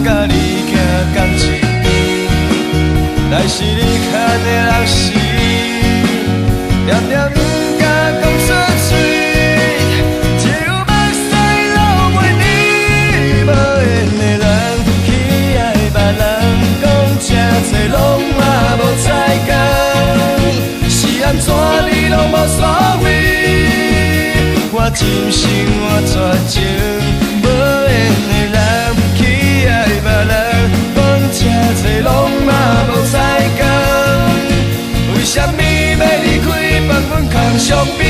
甲你行同一边，来是你牵的人是，念念不敢讲出嘴，只有目屎流袂离。无缘的人去爱别人，讲这多拢嘛无彩工，是安怎你拢无所谓。我真心我绝情，无缘的人去爱别人，讲这多拢嘛无彩工，为什么要离开，放阮空相比？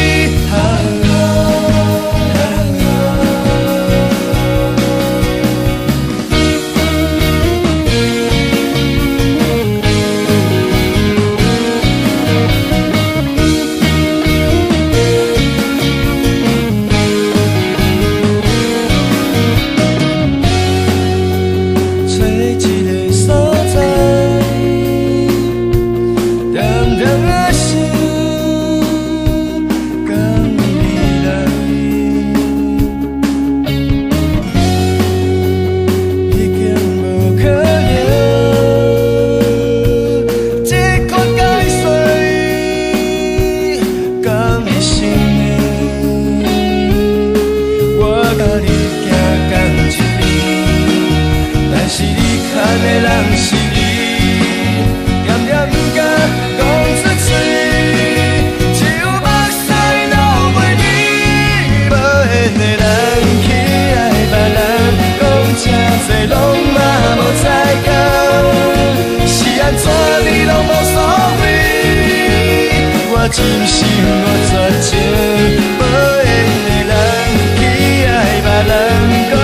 真心我绝情，无缘的人去爱别人，讲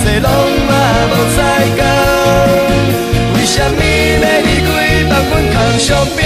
这多拢嘛无彩工，为什么要离开，放阮空相比？